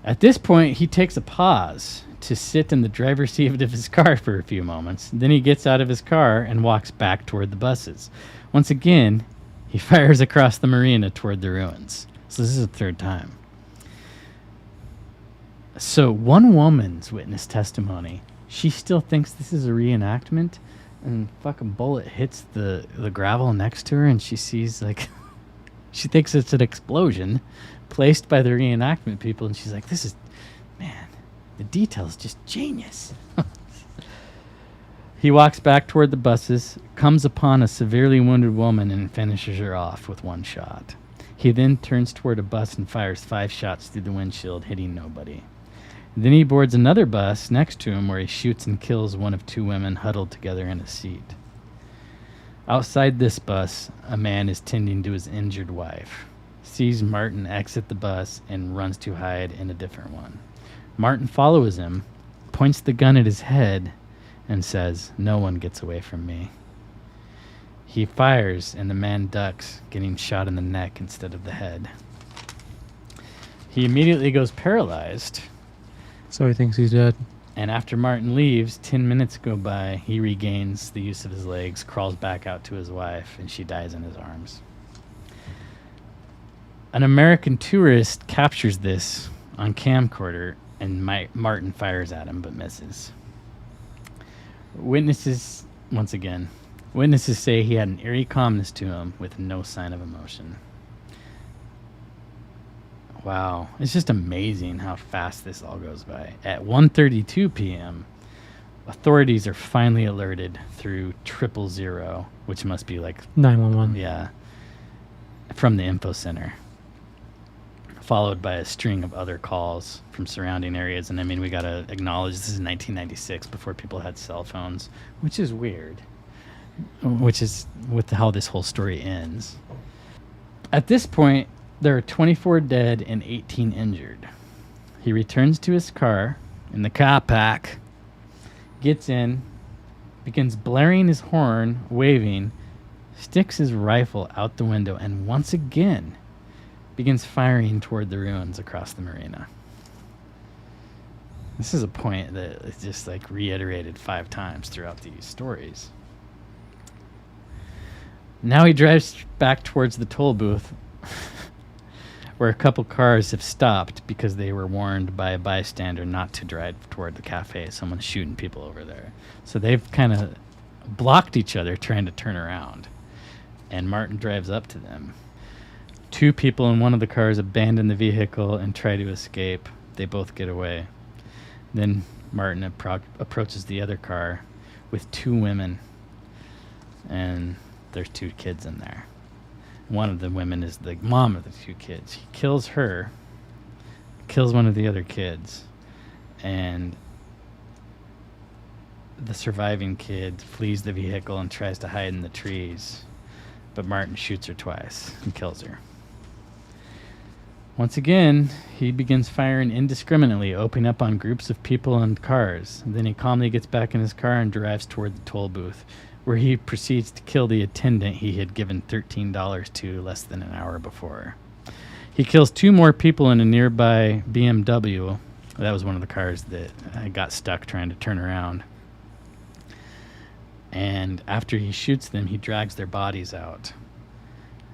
At this point, he takes a pause to sit in the driver's seat of his car for a few moments. Then he gets out of his car and walks back toward the buses. Once again, He fires across the marina toward the ruins. So this is the third time. So one woman's witness testimony, she still thinks this is a reenactment, and fucking bullet hits the gravel next to her, and she sees like she thinks it's an explosion placed by the reenactment people, and she's like, this is, man, the detail's just genius. He walks back toward the buses, comes upon a severely wounded woman, and finishes her off with one shot. He then turns toward a bus and fires 5 shots through the windshield, hitting nobody. Then he boards another bus next to him where he shoots and kills one of 2 women huddled together in a seat. Outside this bus, a man is tending to his injured wife, sees Martin exit the bus, and runs to hide in a different one. Martin follows him, points the gun at his head, and says, "No one gets away from me." He fires, and the man ducks, getting shot in the neck instead of the head. He immediately goes paralyzed. So he thinks he's dead. And after Martin leaves, 10 minutes go by, he regains the use of his legs, crawls back out to his wife, and she dies in his arms. An American tourist captures this on camcorder, and Martin fires at him but misses. Witnesses say he had an eerie calmness to him with no sign of emotion. Wow, it's just amazing how fast this all goes by. At 1:32 p.m., authorities are finally alerted through 000, which must be like 911. Yeah, from the info center, followed by a string of other calls from surrounding areas. And I mean, we got to acknowledge this is 1996, before people had cell phones, which is weird, which is with how this whole story ends. At this point, there are 24 dead and 18 injured. He returns to his car in the car park, gets in, begins blaring his horn, waving, sticks his rifle out the window, and once again begins firing toward the ruins across the marina. This is a point that is just like reiterated 5 times throughout these stories. Now he drives back towards the toll booth where a couple cars have stopped because they were warned by a bystander not to drive toward the cafe. Someone's shooting people over there. So they've kind of blocked each other trying to turn around. And Martin drives up to them. 2 people in one of the cars abandon the vehicle and try to escape. They both get away. Then Martin approaches the other car with 2 women. And there's 2 kids in there. One of the women is the mom of the 2 kids. He kills her, kills one of the other kids, and the surviving kid flees the vehicle and tries to hide in the trees, but Martin shoots her twice and kills her. Once again, he begins firing indiscriminately, opening up on groups of people and cars. And then he calmly gets back in his car and drives toward the toll booth, where he proceeds to kill the attendant he had given $13 to less than an hour before. He kills 2 more people in a nearby BMW. That was one of the cars that got stuck trying to turn around. And after he shoots them, he drags their bodies out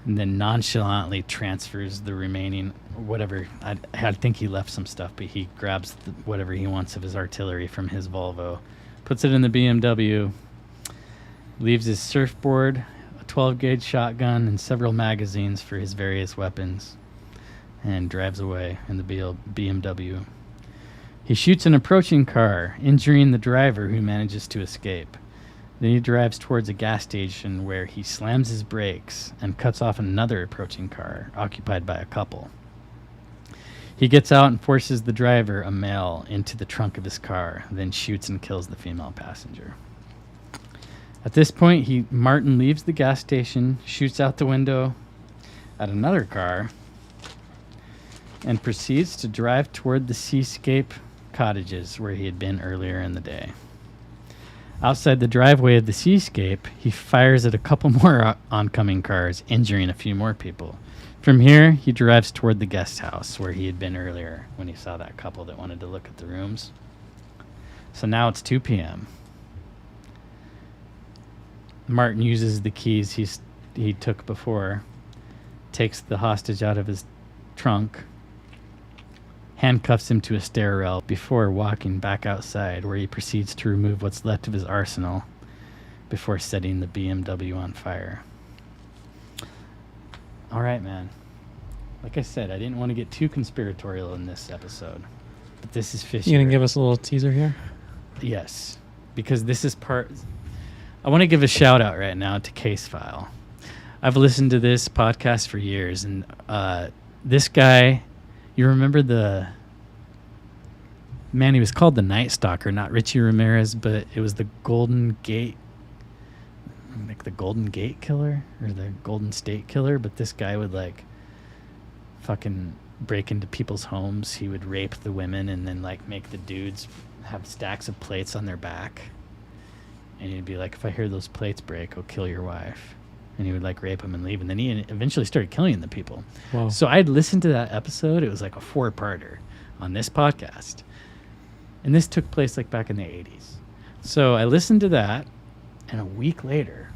and then nonchalantly transfers the remaining whatever. I think he left some stuff, but he grabs whatever he wants of his artillery from his Volvo, puts it in the BMW, leaves his surfboard, a 12-gauge shotgun, and several magazines for his various weapons, and drives away in the BMW. He shoots an approaching car, injuring the driver, who manages to escape. Then he drives towards a gas station where he slams his brakes and cuts off another approaching car occupied by a couple. He gets out and forces the driver, a male, into the trunk of his car, then shoots and kills the female passenger. At this point, Martin leaves the gas station, shoots out the window at another car, and proceeds to drive toward the Seascape cottages where he had been earlier in the day. Outside the driveway of the Seascape, he fires at a couple more oncoming cars, injuring a few more people. From here, he drives toward the guest house where he had been earlier when he saw that couple that wanted to look at the rooms. So now it's 2 p.m. Martin uses the keys he took before takes the hostage out of his trunk, handcuffs him to a stair rail before walking back outside, where he proceeds to remove what's left of his arsenal before setting the BMW on fire. All right, man. Like I said, I didn't want to get too conspiratorial in this episode, but this is fishy. You gonna give us a little teaser here? Yes, because this is part... I want to give a shout out right now to Case File. I've listened to this podcast for years, and this guy, you remember the... Man, he was called the Night Stalker, not Richie Ramirez, but it was the Golden Gate... Like the Golden Gate Killer? Or the Golden State Killer, but this guy would like... fucking break into people's homes. He would rape the women and then like make the dudes have stacks of plates on their back, and he'd be like, if I hear those plates break, I'll kill your wife. And he would like rape them and leave, and then he eventually started killing the people. Wow. So I'd listened to that episode. It was like a 4-parter on this podcast, and this took place like back in the 80s. So I listened to that, and a week later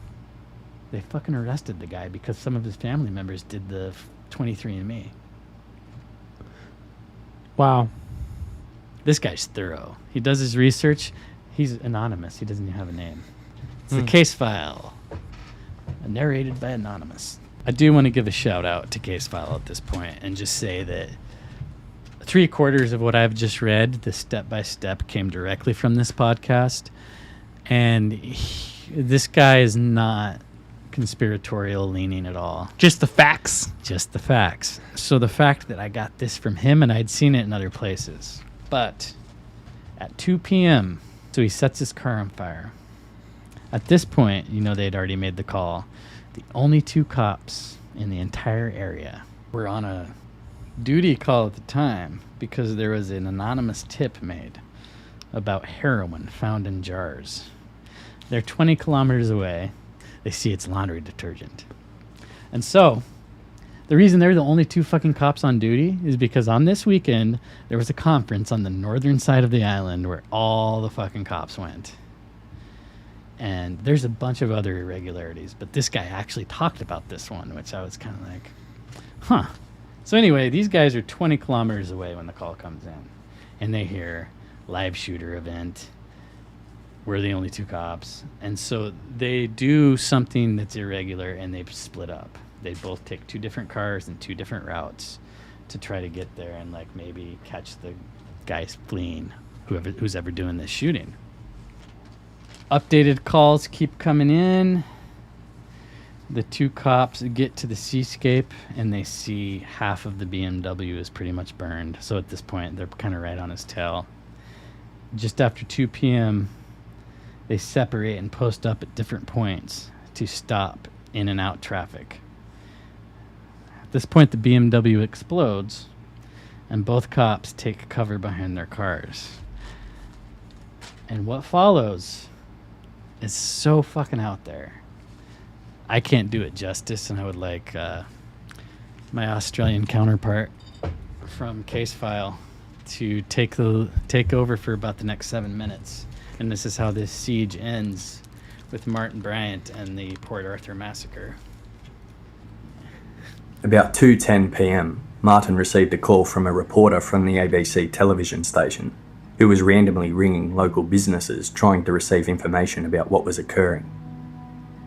they fucking arrested the guy because some of his family members did the 23andMe. Wow. This guy's thorough. He does his research. He's anonymous. He doesn't even have a name. It's the Case File, narrated by Anonymous. I do want to give a shout out to Case File at this point and just say that 3/4 of what I've just read, the step-by-step, came directly from this podcast. And this guy is not conspiratorial leaning at all. Just the facts. Just the facts. So the fact that I got this from him, and I'd seen it in other places. But at 2 p.m., so he sets his car on fire. At this point, you know, they'd already made the call. The only 2 cops in the entire area were on a duty call at the time because there was an anonymous tip made about heroin found in jars. They're 20 kilometers away. They see it's laundry detergent. And so, the reason they're the only 2 fucking cops on duty is because on this weekend, there was a conference on the northern side of the island where all the fucking cops went. And there's a bunch of other irregularities, but this guy actually talked about this one, which I was kind of like, huh. So anyway, these guys are 20 kilometers away when the call comes in. And they hear live shooter event. We're the only 2 cops. And so they do something that's irregular, and they split up. They both take 2 different cars and 2 different routes to try to get there and like maybe catch the guys fleeing, who's ever doing this shooting. Updated calls keep coming in. The 2 cops get to the seascape, and they see half of the BMW is pretty much burned. So at this point, they're kind of right on his tail. Just after 2 p.m., they separate and post up at different points to stop in and out traffic. At this point, the BMW explodes, and both cops take cover behind their cars. And what follows is so fucking out there. I can't do it justice, and I would like my Australian counterpart from Case File to take over for about the next 7 minutes. And this is how this siege ends with Martin Bryant and the Port Arthur Massacre. About 2:10 p.m, Martin received a call from a reporter from the ABC television station who was randomly ringing local businesses trying to receive information about what was occurring.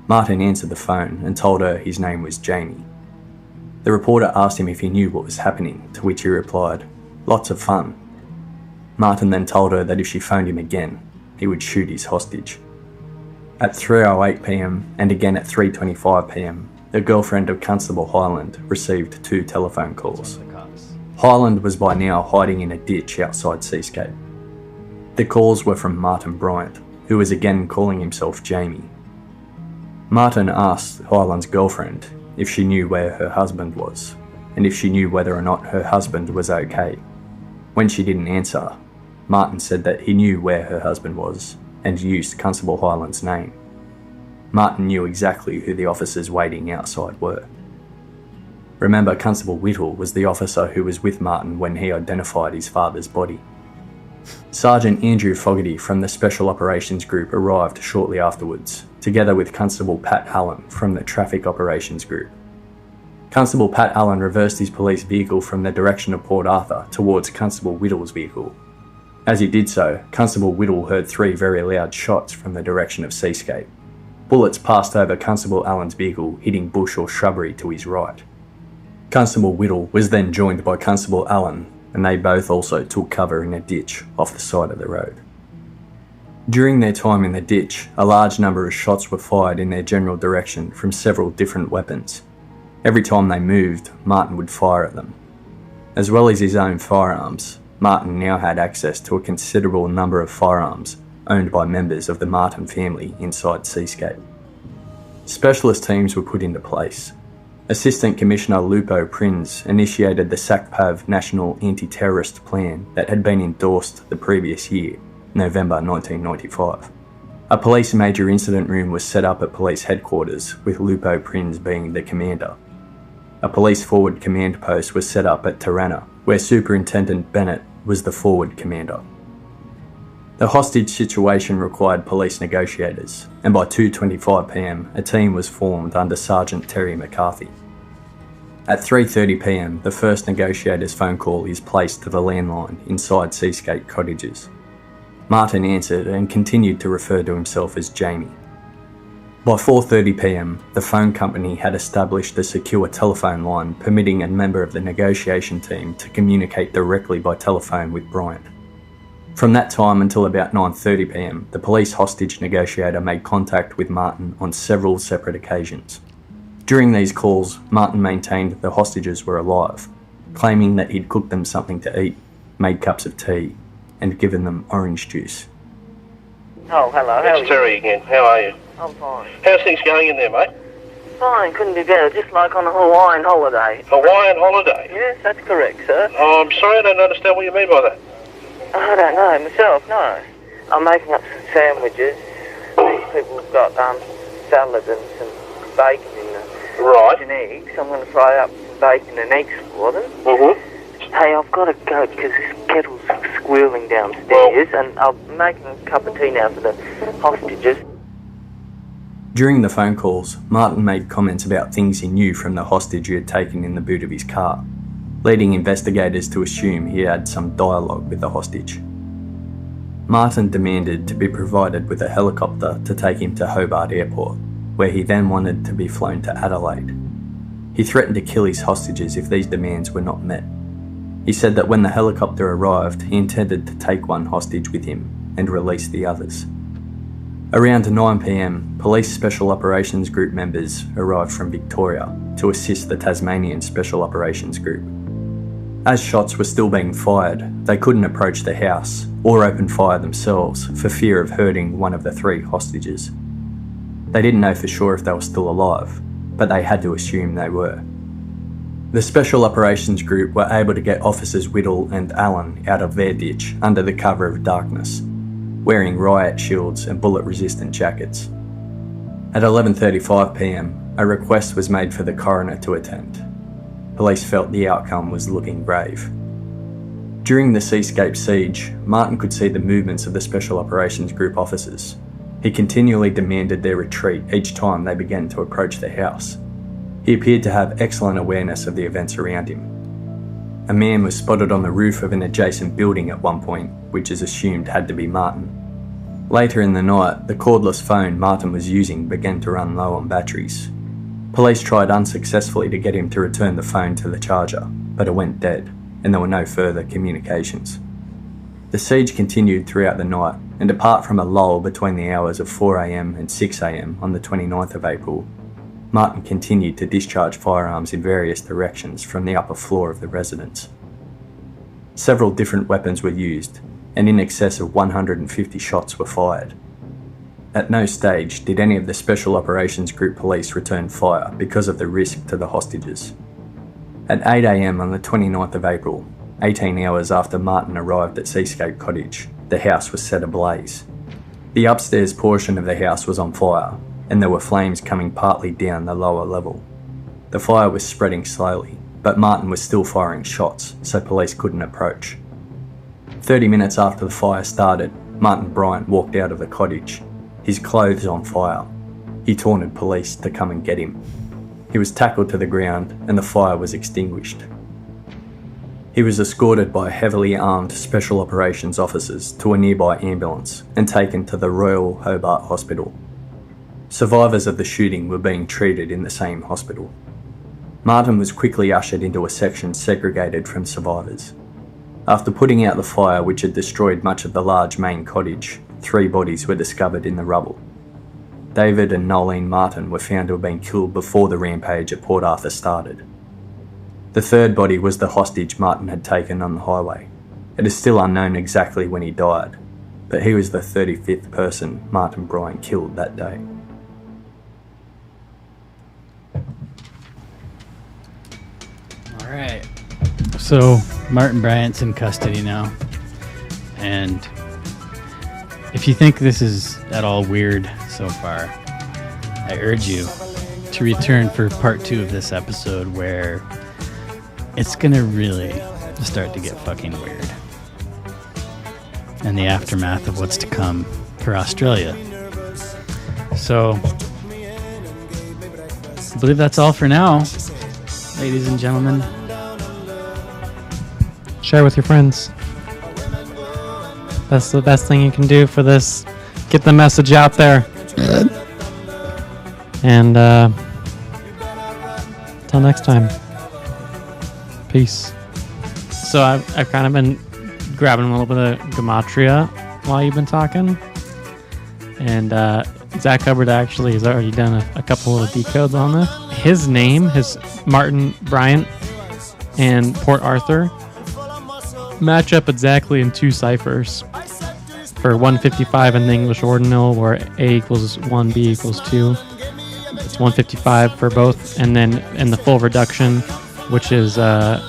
Martin answered the phone and told her his name was Jamie. The reporter asked him if he knew what was happening, to which he replied, "Lots of fun." Martin then told her that if she phoned him again, he would shoot his hostage. At 3:08 p.m, and again at 3:25 p.m, the girlfriend of Constable Highland received 2 telephone calls. Highland was by now hiding in a ditch outside Seascape. The calls were from Martin Bryant, who was again calling himself Jamie. Martin asked Highland's girlfriend if she knew where her husband was, and if she knew whether or not her husband was okay. When she didn't answer, Martin said that he knew where her husband was and used Constable Highland's name. Martin knew exactly who the officers waiting outside were. Remember, Constable Whittle was the officer who was with Martin when he identified his father's body. Sergeant Andrew Fogarty from the Special Operations Group arrived shortly afterwards, together with Constable Pat Hullen from the Traffic Operations Group. Constable Pat Allen reversed his police vehicle from the direction of Port Arthur towards Constable Whittle's vehicle. As he did so, Constable Whittle heard 3 very loud shots from the direction of Seascape. Bullets passed over Constable Allen's vehicle, hitting bush or shrubbery to his right. Constable Whittle was then joined by Constable Allen, and they both also took cover in a ditch off the side of the road. During their time in the ditch, a large number of shots were fired in their general direction from several different weapons. Every time they moved, Martin would fire at them. As well as his own firearms, Martin now had access to a considerable number of firearms owned by members of the Martin family inside Seascape. Specialist teams were put into place. Assistant Commissioner Lupo Prins initiated the SACPAV National Anti-Terrorist Plan that had been endorsed the previous year, November 1995. A police major incident room was set up at police headquarters, with Lupo Prins being the commander. A police forward command post was set up at Tirana, where Superintendent Bennett was the forward commander. The hostage situation required police negotiators, and by 2:25 p.m, a team was formed under Sergeant Terry McCarthy. At 3:30 p.m, the first negotiator's phone call is placed to the landline inside Seascape Cottages. Martin answered and continued to refer to himself as Jamie. By 4:30 p.m, the phone company had established a secure telephone line permitting a member of the negotiation team to communicate directly by telephone with Bryant. From that time until about 9:30 p.m, the police hostage negotiator made contact with Martin on several separate occasions. During these calls, Martin maintained the hostages were alive, claiming that he'd cooked them something to eat, made cups of tea, and given them orange juice. Oh, hello. It's Terry again. How are you? I'm fine. How's things going in there, mate? Fine, couldn't be better. Just like on a Hawaiian holiday. Hawaiian holiday? Yes, that's correct, sir. Oh, I'm sorry, I don't understand what you mean by that. I don't know myself, no. I'm making up some sandwiches. These people have got salad and some bacon in them. Right. And eggs. I'm going to fry up some bacon and eggs for them. Mm-hmm. Hey, I've got to go because this kettle's squealing downstairs, and I'm making a cup of tea now for the hostages. During the phone calls, Martin made comments about things he knew from the hostage he had taken in the boot of his car, leading investigators to assume he had some dialogue with the hostage. Martin demanded to be provided with a helicopter to take him to Hobart Airport, where he then wanted to be flown to Adelaide. He threatened to kill his hostages if these demands were not met. He said that when the helicopter arrived, he intended to take one hostage with him and release the others. Around 9 p.m, Police Special Operations Group members arrived from Victoria to assist the Tasmanian Special Operations Group. As shots were still being fired, they couldn't approach the house or open fire themselves for fear of hurting one of the 3 hostages. They didn't know for sure if they were still alive, but they had to assume they were. The Special Operations Group were able to get Officers Whittle and Allen out of their ditch under the cover of darkness, wearing riot shields and bullet-resistant jackets. At 11:35 p.m, a request was made for the coroner to attend. Police felt the outcome was looking grave. During the Seascape siege, Martin could see the movements of the Special Operations Group officers. He continually demanded their retreat each time they began to approach the house. He appeared to have excellent awareness of the events around him. A man was spotted on the roof of an adjacent building at one point, which is assumed had to be Martin. Later in the night, the cordless phone Martin was using began to run low on batteries. Police tried unsuccessfully to get him to return the phone to the charger, but it went dead, and there were no further communications. The siege continued throughout the night, and apart from a lull between the hours of 4 a.m. and 6 a.m. on the 29th of April, Martin continued to discharge firearms in various directions from the upper floor of the residence. Several different weapons were used, and in excess of 150 shots were fired. At no stage did any of the Special Operations Group police return fire because of the risk to the hostages. At 8 a.m. on the 29th of April, 18 hours after Martin arrived at Seascape Cottage, the house was set ablaze. The upstairs portion of the house was on fire, and there were flames coming partly down the lower level. The fire was spreading slowly, but Martin was still firing shots, so police couldn't approach. 30 minutes after the fire started, Martin Bryant walked out of the cottage, his clothes on fire. He taunted police to come and get him. He was tackled to the ground and the fire was extinguished. He was escorted by heavily armed Special Operations officers to a nearby ambulance and taken to the Royal Hobart Hospital. Survivors of the shooting were being treated in the same hospital. Martin was quickly ushered into a section segregated from survivors. After putting out the fire which had destroyed much of the large main cottage, 3 bodies were discovered in the rubble. David and Nolene Martin were found to have been killed before the rampage at Port Arthur started. The 3rd body was the hostage Martin had taken on the highway. It is still unknown exactly when he died, but he was the 35th person Martin Bryant killed that day. All right. So Martin Bryant's in custody now. And if you think this is at all weird so far, I urge you to return for part 2 of this episode where it's gonna really start to get fucking weird. And the aftermath of what's to come for Australia. So I believe that's all for now, ladies and gentlemen. Share with your friends. That's the best thing you can do for this. Get the message out there. And until next time. Peace. So I've kind of been grabbing a little bit of gematria while you've been talking. And Zach Hubbard actually has already done a couple of decodes on this. His name, his Martin Bryant and Port Arthur, match up exactly in 2 ciphers. For 155 in the English ordinal, where A equals 1, B equals 2. It's 155 for both. And then in the full reduction, which is the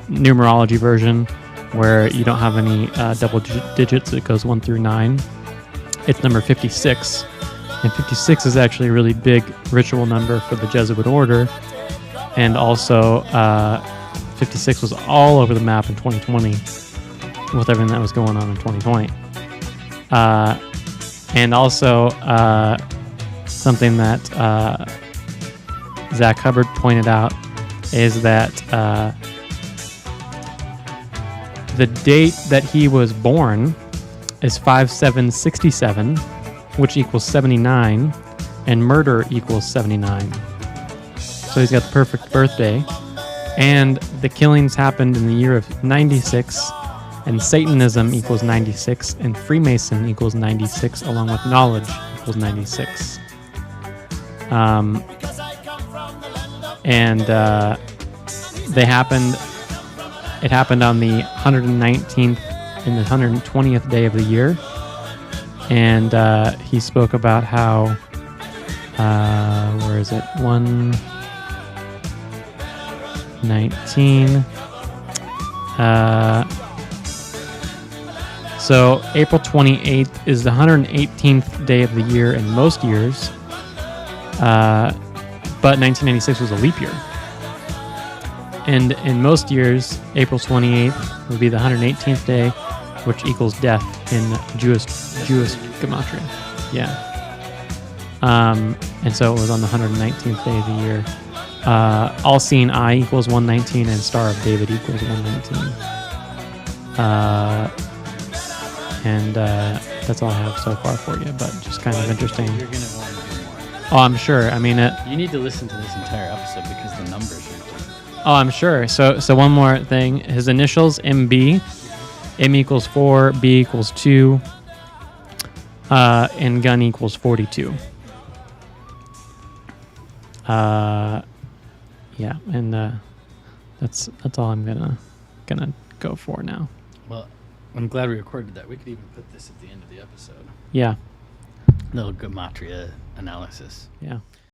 numerology version, where you don't have any double digits, it goes 1 through 9. It's number 56. And 56 is actually a really big ritual number for the Jesuit order. And also, 56 was all over the map in 2020 with everything that was going on in 2020. And also, something that Zach Hubbard pointed out is that the date that he was born is 5767, which equals 79, and murder equals 79. So he's got the perfect birthday. And the killings happened in the year of 96, and Satanism equals 96, and Freemason equals 96, along with knowledge equals 96. It happened on the 119th and the 120th day of the year. And he spoke about how, where is it? 119. So April 28th is the 118th day of the year in most years. But 1996 was a leap year. And in most years, April 28th would be the 118th day, which equals death in Jewish gematria. Yeah. And so it was on the 119th day of the year. All-seeing eye equals 119, and Star of David equals 119. And that's all I have so far for you, but just kind of interesting. You're going to want to do more. Oh, I'm sure. I mean, you need to listen to this entire episode because the numbers are just... Oh, I'm sure. So one more thing. His initials, MB. M equals 4, B equals 2, and gun equals 42. Yeah, and that's all I'm gonna go for now. Well, I'm glad we recorded that. We could even put this at the end of the episode. Yeah. Little gematria analysis. Yeah.